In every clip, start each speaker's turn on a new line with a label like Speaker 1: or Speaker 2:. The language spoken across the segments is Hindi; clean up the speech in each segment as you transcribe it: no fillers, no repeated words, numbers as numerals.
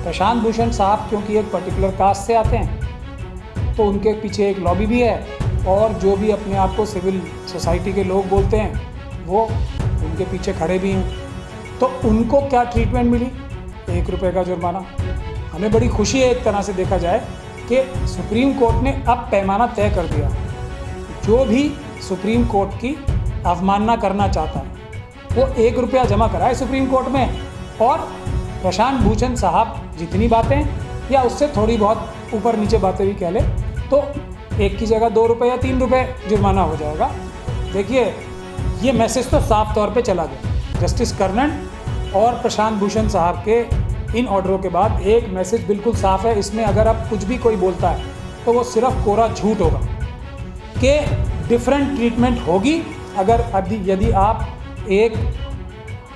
Speaker 1: प्रशांत भूषण साहब क्योंकि एक पर्टिकुलर कास्ट से आते हैं तो उनके पीछे एक लॉबी भी है, और जो भी अपने आप को सिविल सोसाइटी के लोग बोलते हैं वो उनके पीछे खड़े भी हैं। तो उनको क्या ट्रीटमेंट मिली? 1 रुपये का जुर्माना। हमें बड़ी खुशी है एक तरह से देखा जाए कि सुप्रीम कोर्ट ने अब पैमाना तय कर दिया। जो भी सुप्रीम कोर्ट की अवमानना करना चाहता है वो 1 रुपया जमा कराए सुप्रीम कोर्ट में, और प्रशांत भूषण साहब जितनी बातें या उससे थोड़ी बहुत ऊपर नीचे बातें भी कह ले तो 1 की जगह 2 रुपये या 3 रुपये जुर्माना हो जाएगा। देखिए, ये मैसेज तो साफ तौर पे चला गया। जस्टिस कर्णन और प्रशांत भूषण साहब के इन ऑर्डरों के बाद एक मैसेज बिल्कुल साफ है। इसमें अगर अब कुछ भी कोई बोलता है तो वो सिर्फ कोरा झूठ होगा कि डिफरेंट ट्रीटमेंट होगी। अगर यदि आप एक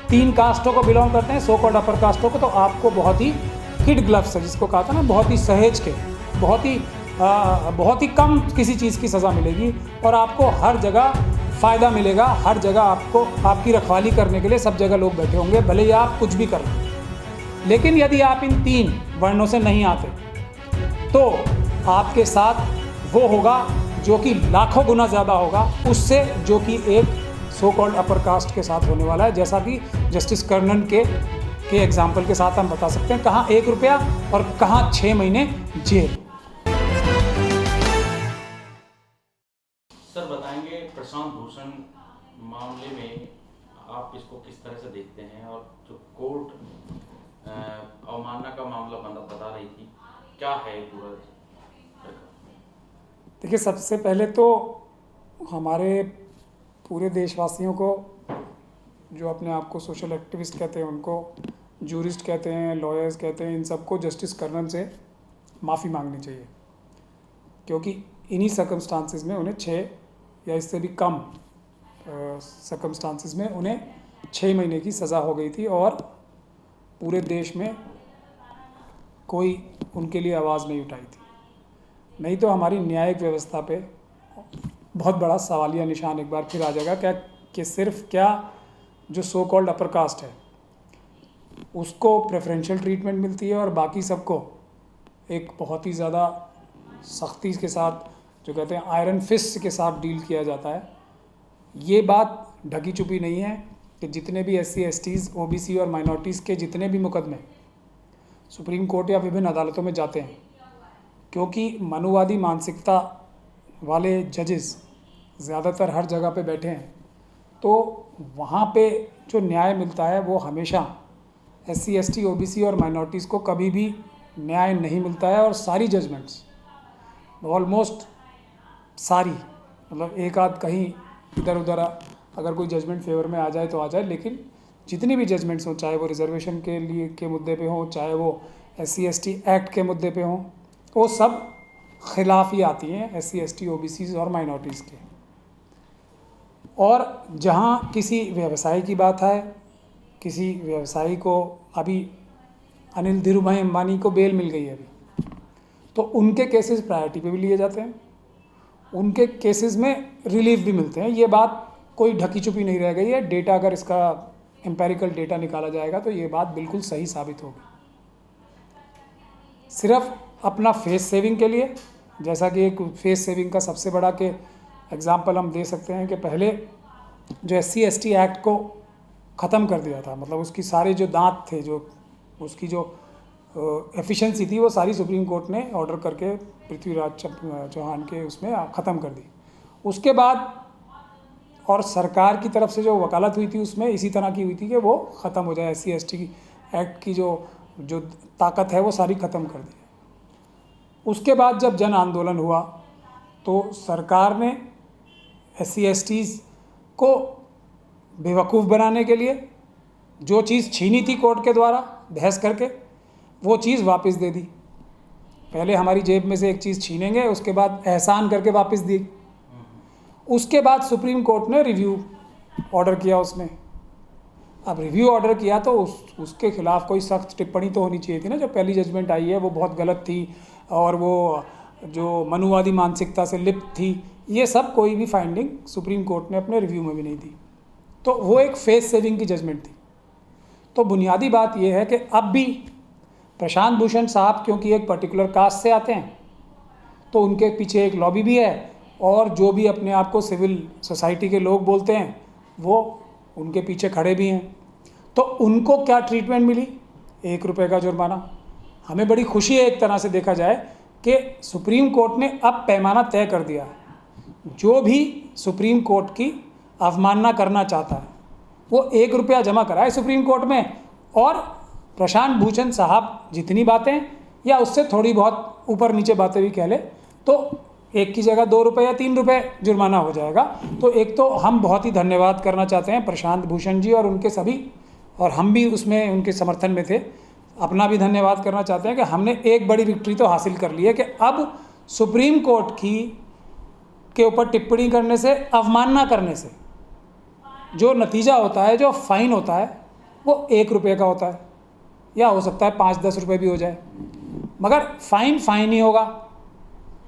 Speaker 1: 3 कास्टों को बिलोंग करते हैं, सो कॉल्ड अपर कास्टों को, तो आपको बहुत ही किड ग्लव्स है जिसको कहा था ना, बहुत ही सहेज के, बहुत ही कम किसी चीज़ की सज़ा मिलेगी, और आपको हर जगह फ़ायदा मिलेगा। हर जगह आपको आपकी रखवाली करने के लिए सब जगह लोग बैठे होंगे, भले ही आप कुछ भी कर लें। लेकिन यदि आप इन 3 वर्णों से नहीं आते तो आपके साथ वो होगा जो कि लाखों गुना ज़्यादा होगा उससे जो कि एक सो कॉल्ड अपर कास्ट के साथ होने वाला है। जैसा कि जस्टिस कर्णन के एग्जाम्पल के साथ हम बता सकते हैं, कहाँ 1 रुपया और कहाँ 6 महीने जेल।
Speaker 2: सर बताएंगे प्रशांत भूषण मामले में आप इसको किस तरह से देखते हैं, और जो कोर्ट अवमानना का मामला बता रही थी, क्या है पूरा?
Speaker 1: देखिए, सबसे पहले तो हमारे पूरे देशवासियों को, जो अपने आप को सोशल एक्टिविस्ट कहते हैं, उनको जूरिस्ट कहते हैं, लॉयर्स कहते हैं, इन सबको जस्टिस कर्णन से माफ़ी मांगनी चाहिए, क्योंकि इन्हीं सर्कमस्टांसिस में उन्हें 6 या इससे भी कम सर्कमस्टांसिस में उन्हें 6 महीने की सज़ा हो गई थी, और पूरे देश में कोई उनके लिए आवाज़ नहीं उठाई थी। नहीं तो हमारी न्यायिक व्यवस्था पे बहुत बड़ा सवालिया निशान एक बार फिर आ जाएगा क्या कि सिर्फ क्या जो सो कॉल्ड अपर कास्ट है उसको प्रेफरेंशियल ट्रीटमेंट मिलती है और बाकी सबको एक बहुत ही ज़्यादा सख्ती के साथ, जो कहते हैं आयरन फिस्ट के साथ डील किया जाता है। ये बात ढकी छुपी नहीं है कि जितने भी SC STs OBC और माइनॉरिटीज़ के जितने भी मुकदमे सुप्रीम कोर्ट या विभिन्न अदालतों में जाते हैं, क्योंकि मनुवादी मानसिकता वाले जजेस ज़्यादातर हर जगह पे बैठे हैं, तो वहाँ पे जो न्याय मिलता है वो हमेशा SC ST OBC और माइनॉरिटीज़ को कभी भी न्याय नहीं मिलता है। और सारी जजमेंट्स, ऑलमोस्ट सारी, मतलब एक आध कहीं इधर उधर अगर कोई जजमेंट फेवर में आ जाए तो आ जाए, लेकिन जितनी भी जजमेंट्स हों, चाहे वो रिजर्वेशन के लिए के मुद्दे पे हों, चाहे वो SC ST एक्ट के मुद्दे पे हों, वो सब खिलाफ ही आती हैं SC ST OBCs और माइनॉरिटीज़ के। और जहाँ किसी व्यवसाय की बात है, किसी व्यवसायी को, अभी अनिल धीरूभाई अंबानी को बेल मिल गई है अभी, तो उनके केसेस प्रायोरिटी पे भी लिए जाते हैं, उनके केसेस में रिलीफ भी मिलते हैं। ये बात कोई ढकी छुपी नहीं रह गई है। डेटा, अगर इसका एम्पेरिकल डेटा निकाला जाएगा तो ये बात बिल्कुल सही साबित होगी। सिर्फ अपना फेस सेविंग के लिए, जैसा कि एक फेस सेविंग का सबसे बड़ा के एग्जांपल हम दे सकते हैं कि पहले जो SC ST एक्ट को ख़त्म कर दिया था, मतलब उसकी सारे जो दांत थे, जो उसकी जो एफिशिएंसी थी, वो सारी सुप्रीम कोर्ट ने ऑर्डर करके पृथ्वीराज चौहान के उसमें ख़त्म कर दी। उसके बाद और सरकार की तरफ से जो वकालत हुई थी उसमें इसी तरह की हुई थी कि वो ख़त्म हो जाए, SC ST एक्ट की जो ताकत है वो सारी ख़त्म कर दी। उसके बाद जब जन आंदोलन हुआ तो सरकार ने SC STs को बेवकूफ़ बनाने के लिए जो चीज़ छीनी थी कोर्ट के द्वारा बहस करके, वो चीज़ वापस दे दी। पहले हमारी जेब में से एक चीज़ छीनेंगे, उसके बाद एहसान करके वापस दी। उसके बाद सुप्रीम कोर्ट ने रिव्यू ऑर्डर किया उसमें। अब रिव्यू ऑर्डर किया तो उसके खिलाफ कोई सख्त टिप्पणी तो होनी चाहिए थी ना। जो पहली जजमेंट आई है वो बहुत गलत थी और वो जो मनुवादी मानसिकता से लिप्त थी, ये सब कोई भी फाइंडिंग सुप्रीम कोर्ट ने अपने रिव्यू में भी नहीं दी। तो वो एक फेस सेविंग की जजमेंट थी। तो बुनियादी बात यह है कि अब भी प्रशांत भूषण साहब क्योंकि एक पर्टिकुलर कास्ट से आते हैं तो उनके पीछे एक लॉबी भी है, और जो भी अपने आप को सिविल सोसाइटी के लोग बोलते हैं वो उनके पीछे खड़े भी हैं। तो उनको क्या ट्रीटमेंट मिली? 1 रुपये का जुर्माना। हमें बड़ी खुशी है एक तरह से देखा जाए कि सुप्रीम कोर्ट ने अब पैमाना तय कर दिया है। जो भी सुप्रीम कोर्ट की अवमानना करना चाहता है वो 1 रुपया जमा कराए सुप्रीम कोर्ट में, और प्रशांत भूषण साहब जितनी बातें या उससे थोड़ी बहुत ऊपर नीचे बातें भी कह ले तो 1 की जगह 2 रुपये या 3 रुपये जुर्माना हो जाएगा। तो एक तो हम बहुत ही धन्यवाद करना चाहते हैं प्रशांत भूषण जी और उनके सभी, और हम भी उसमें उनके समर्थन में थे, अपना भी धन्यवाद करना चाहते हैं कि हमने एक बड़ी विक्ट्री तो हासिल कर ली है कि अब सुप्रीम कोर्ट के ऊपर टिप्पणी करने से, अवमानना करने से जो नतीजा होता है, जो फ़ाइन होता है वो 1 रुपये का होता है, या हो सकता है 5-10 रुपये भी हो जाए, मगर फ़ाइन ही होगा,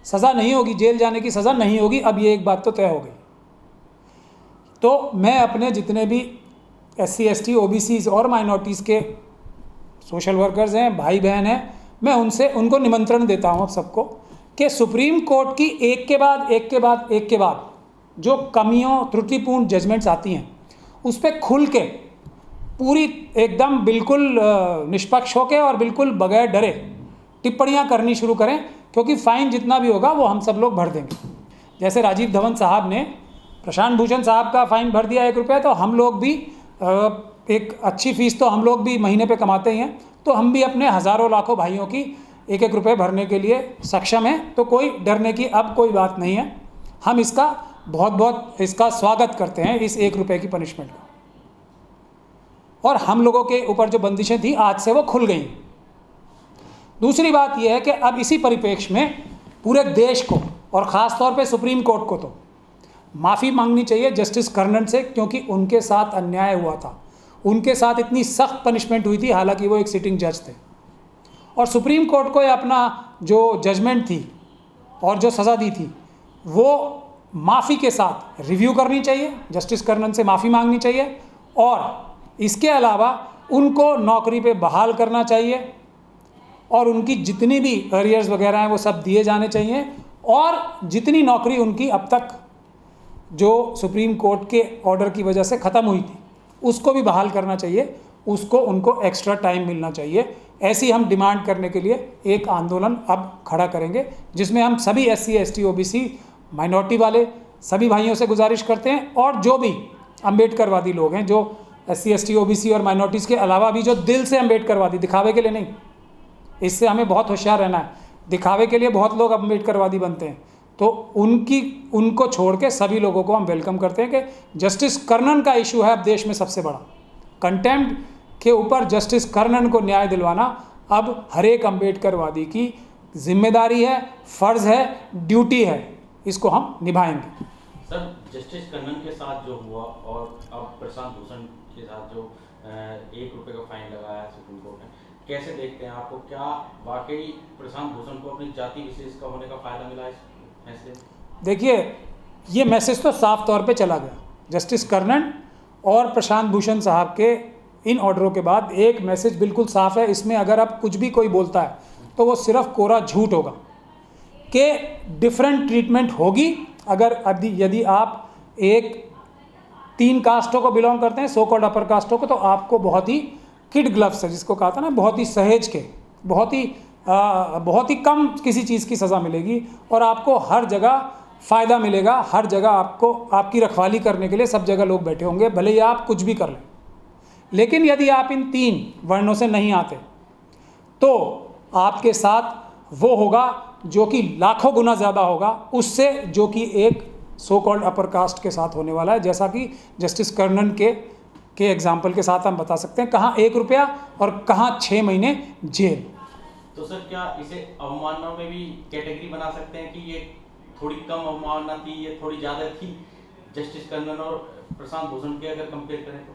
Speaker 1: सज़ा नहीं होगी, जेल जाने की सज़ा नहीं होगी। अब ये एक बात तो तय हो गई। तो मैं अपने जितने भी SC ST OBCs और माइनॉरिटीज़ के सोशल वर्कर्स हैं, भाई बहन हैं, मैं उनको निमंत्रण देता हूँ अब सबको कि सुप्रीम कोर्ट की एक के बाद जो कमियों, त्रुटिपूर्ण जजमेंट्स आती हैं उस पर खुल के पूरी एकदम बिल्कुल निष्पक्ष होकर और बिल्कुल बगैर डरे टिप्पणियां करनी शुरू करें, क्योंकि फ़ाइन जितना भी होगा वो हम सब लोग भर देंगे। जैसे राजीव धवन साहब ने प्रशांत भूषण साहब का फ़ाइन भर दिया 1 रुपया, तो हम लोग भी एक अच्छी फ़ीस तो हम लोग भी महीने पे कमाते ही हैं, तो हम भी अपने हज़ारों लाखों भाइयों की 1-1 रुपये भरने के लिए सक्षम हैं। तो कोई डरने की अब कोई बात नहीं है। हम इसका बहुत इसका स्वागत करते हैं, इस 1 रुपये की पनिशमेंट का। और हम लोगों के ऊपर जो बंदिशें थी आज से वो खुल गई। दूसरी बात यह है कि अब इसी परिप्रेक्ष्य में पूरे देश को और ख़ास तौर पे सुप्रीम कोर्ट को तो माफ़ी मांगनी चाहिए जस्टिस कर्णन से, क्योंकि उनके साथ अन्याय हुआ था, उनके साथ इतनी सख्त पनिशमेंट हुई थी, हालांकि वो एक सिटिंग जज थे। और सुप्रीम कोर्ट को अपना जो जजमेंट थी और जो सज़ा दी थी वो माफ़ी के साथ रिव्यू करनी चाहिए, जस्टिस कर्णन से माफ़ी मांगनी चाहिए, और इसके अलावा उनको नौकरी पे बहाल करना चाहिए, और उनकी जितनी भी अरियर्स वगैरह हैं वो सब दिए जाने चाहिए, और जितनी नौकरी उनकी अब तक जो सुप्रीम कोर्ट के ऑर्डर की वजह से ख़त्म हुई थी उसको भी बहाल करना चाहिए, उसको उनको एक्स्ट्रा टाइम मिलना चाहिए। ऐसी हम डिमांड करने के लिए एक आंदोलन अब खड़ा करेंगे, जिसमें हम सभी SC ST OBC माइनॉरिटी वाले सभी भाइयों से गुजारिश करते हैं, और जो भी अम्बेडकरवादी लोग हैं, जो SC ST OBC और माइनॉरिटीज़ के अलावा भी जो दिल से अम्बेडकरवादी, दिखावे के लिए नहीं, इससे हमें बहुत होशियार रहना है, दिखावे के लिए बहुत लोग अम्बेडकरवादी बनते हैं, तो उनको छोड़ के सभी लोगों को हम वेलकम करते हैं कि जस्टिस कर्णन का इशू है अब देश में सबसे बड़ा। कंटेम्प्ट के ऊपर जस्टिस कर्णन को न्याय दिलवाना अब हर एक अम्बेडकरवादी की जिम्मेदारी है, फ़र्ज़ है, ड्यूटी है, इसको हम निभाएंगे।
Speaker 2: सर, जस्टिस कर्णन के साथ जो हुआ और अब प्रशांत भूषण के साथ जो 1 रुपये का फाइन लगाया सुप्रीम कोर्ट ने, कैसे देखते हैं आपको? क्या वाकई प्रशांत भूषण को अपनी जाति विशेष का होने का फ़ायदा मिला इस फैसले?
Speaker 1: देखिए, ये मैसेज तो साफ तौर पे चला गया। जस्टिस कर्णन और प्रशांत भूषण साहब के इन ऑर्डरों के बाद एक मैसेज बिल्कुल साफ है। इसमें अगर अब कुछ भी कोई बोलता है तो वो सिर्फ कोरा झूठ होगा कि डिफरेंट ट्रीटमेंट होगी। अगर यदि आप एक 3 कास्टों को बिलोंग करते हैं, सो कॉल्ड अपर कास्टों को, तो आपको बहुत ही किड ग्लव्स है, जिसको कहा था ना, बहुत ही सहेज के, बहुत ही कम किसी चीज़ की सज़ा मिलेगी, और आपको हर जगह फ़ायदा मिलेगा। हर जगह आपको आपकी रखवाली करने के लिए सब जगह लोग बैठे होंगे, भले ही आप कुछ भी कर लें। लेकिन यदि आप इन 3 वर्णों से नहीं आते तो आपके साथ वो होगा जो कि लाखों गुना ज़्यादा होगा उससे जो कि एक सो कॉल्ड अपर कास्ट के साथ होने वाला है, जैसा कि जस्टिस कर्णन के एग्जाम्पल के साथ हम बता सकते हैं, कहाँ 1 रुपया और कहाँ 6 महीने जेल।
Speaker 2: तो सर, क्या इसे अवमानना में भी कैटेगरी बना सकते हैं कि ये थोड़ी कम अवमानना थी, ये थोड़ी ज़्यादा थी जस्टिस कर्णन और प्रशांत भूषण के अगर कंपेयर करें तो?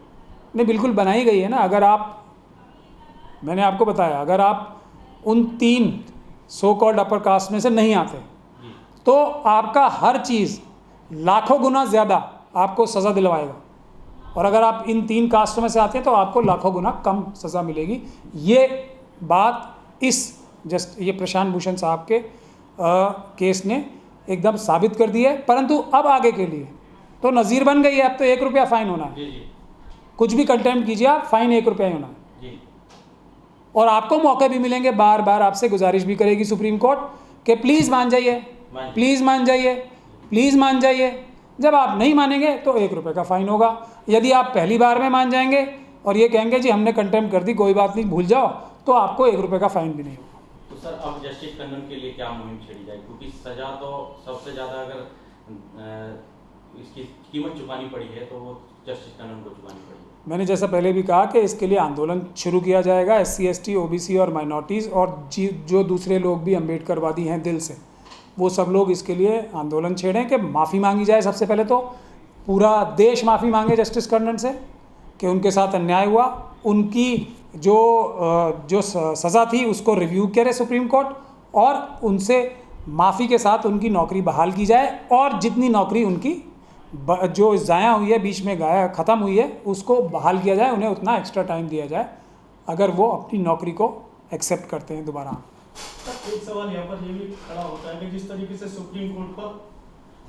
Speaker 1: नहीं, बिल्कुल बनाई गई है ना। अगर मैंने आपको बताया, अगर आप उन 3 सो कॉल्ड अपर कास्ट में से नहीं आते तो आपका हर चीज़ लाखों गुना ज़्यादा आपको सज़ा दिलवाएगा, और अगर आप इन 3 कास्टों में से आते हैं तो आपको लाखों गुना कम सज़ा मिलेगी। ये बात ये प्रशांत भूषण साहब के केस ने एकदम साबित कर दिया है। परंतु अब आगे के लिए तो नज़ीर बन गई है, अब तो 1 रुपया फाइन होना है। कुछ भी कंटेम्प्ट कीजिए आप, फाइन 1 रुपया ही होना है। और आपको मौके भी मिलेंगे, बार बार आपसे गुजारिश भी करेगी सुप्रीम कोर्ट कि प्लीज़ मान जाइए, प्लीज़ मान जाइए, प्लीज़ मान जाइए। जब आप नहीं मानेंगे तो 1 रुपये का फ़ाइन होगा। यदि आप पहली बार में मान जाएंगे और ये कहेंगे जी हमने कंटेम्प्ट कर दी, कोई बात नहीं, भूल जाओ, तो आपको 1 रुपये का फ़ाइन भी नहीं होगा।
Speaker 2: तो सर अब जस्टिस टंडन के लिए क्या मुहिम छेड़ी जाए, क्योंकि सज़ा तो सबसे ज़्यादा अगर इसकी कीमत चुकानी पड़ी है तो वो जस्टिस टंडन को चुकानी पड़ी है।
Speaker 1: मैंने जैसा पहले भी कहा कि इसके लिए आंदोलन शुरू किया जाएगा। SC ST OBC और माइनॉरिटीज़ और जो दूसरे लोग भी अम्बेडकरवादी हैं दिल से, वो सब लोग इसके लिए आंदोलन छेड़ें कि माफ़ी मांगी जाए। सबसे पहले तो पूरा देश माफ़ी मांगे जस्टिस टंडन से कि उनके साथ अन्याय हुआ, उनकी जो सज़ा थी उसको रिव्यू करे सुप्रीम कोर्ट, और उनसे माफ़ी के साथ उनकी नौकरी बहाल की जाए, और जितनी नौकरी उनकी जो ज़ाया हुई है, बीच में ख़त्म हुई है, उसको बहाल किया जाए, उन्हें उतना एक्स्ट्रा टाइम दिया जाए अगर वो अपनी नौकरी को एक्सेप्ट करते हैं दोबारा।
Speaker 3: एक सवाल यहाँ पर ये भी खड़ा होता है कि जिस तरीके से सुप्रीम कोर्ट पर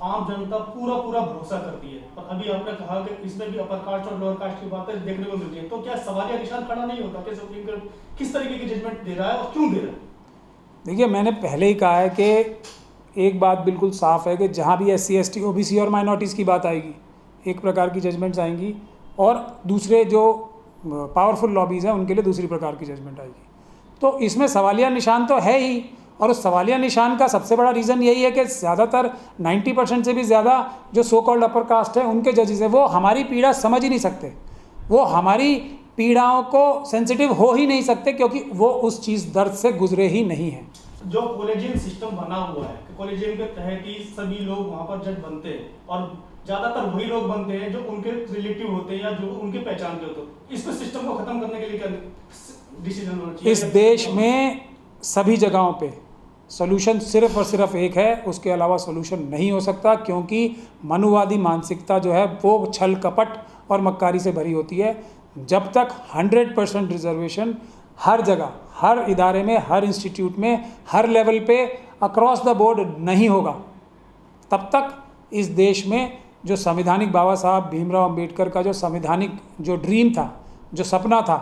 Speaker 3: आम जनता पूरा भरोसा करती है, और अभी आपने कहा कि इसमें भी अपर कास्ट और लोअर कास्ट की बातें देखने को मिलती है, तो क्या सवालिया निशान खड़ा नहीं होता कि सुप्रीम कोर्ट किस तरीके की जजमेंट दे रहा है और क्यों दे रहा है?
Speaker 1: देखिए, मैंने पहले ही कहा है कि एक बात बिल्कुल साफ़ है कि जहाँ भी SC ST OBC और माइनॉरिटीज़ की बात आएगी, एक प्रकार की जजमेंट्स आएंगी, और दूसरे जो पावरफुल लॉबीज़ हैं उनके लिए दूसरी प्रकार की जजमेंट आएगी। तो इसमें सवालिया निशान तो है ही, और उस सवालिया निशान का सबसे बड़ा रीज़न यही है कि ज़्यादातर 90% से भी ज़्यादा जो सो कॉल्ड अपर कास्ट है उनके जजेस हैं, वो हमारी पीड़ा समझ ही नहीं सकते, वो हमारी पीड़ाओं को सेंसिटिव हो ही नहीं सकते, क्योंकि वो उस चीज़ दर्द से गुजरे ही नहीं हैं।
Speaker 3: जो कॉलेजियन सिस्टम बना हुआ है, कॉलेजियन के तहत ही सभी लोग वहाँ पर जज बनते हैं, और ज़्यादातर वही लोग बनते हैं जो उनके रिलेटिव होते हैं या जो उनके पहचान के होते हैं। इसको सिस्टम को ख़त्म करने के लिए क्या डिसीजन होना चाहिए?
Speaker 1: इस देश में सभी जगहों पे सॉल्यूशन सिर्फ और सिर्फ एक है, उसके अलावा सॉल्यूशन नहीं हो सकता, क्योंकि मनुवादी मानसिकता जो है वो छल कपट और मक्कारी से भरी होती है। जब तक 100% रिजर्वेशन हर जगह, हर इदारे में, हर इंस्टीट्यूट में, हर लेवल पे अक्रॉस द बोर्ड नहीं होगा, तब तक इस देश में जो संवैधानिक बाबा साहब भीमराव अंबेडकर का जो संवैधानिक जो ड्रीम था, जो सपना था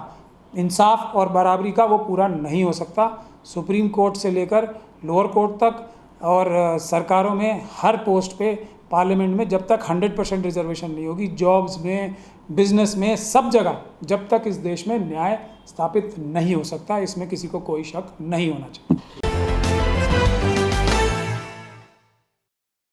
Speaker 1: इंसाफ और बराबरी का, वो पूरा नहीं हो सकता। सुप्रीम कोर्ट से लेकर लोअर कोर्ट तक और सरकारों में हर पोस्ट पे, पार्लियामेंट में, जब तक 100% रिजर्वेशन नहीं होगी, जॉब्स में, बिजनेस में, सब जगह, जब तक इस देश में न्याय स्थापित नहीं हो सकता, इसमें किसी को कोई शक नहीं होना चाहिए।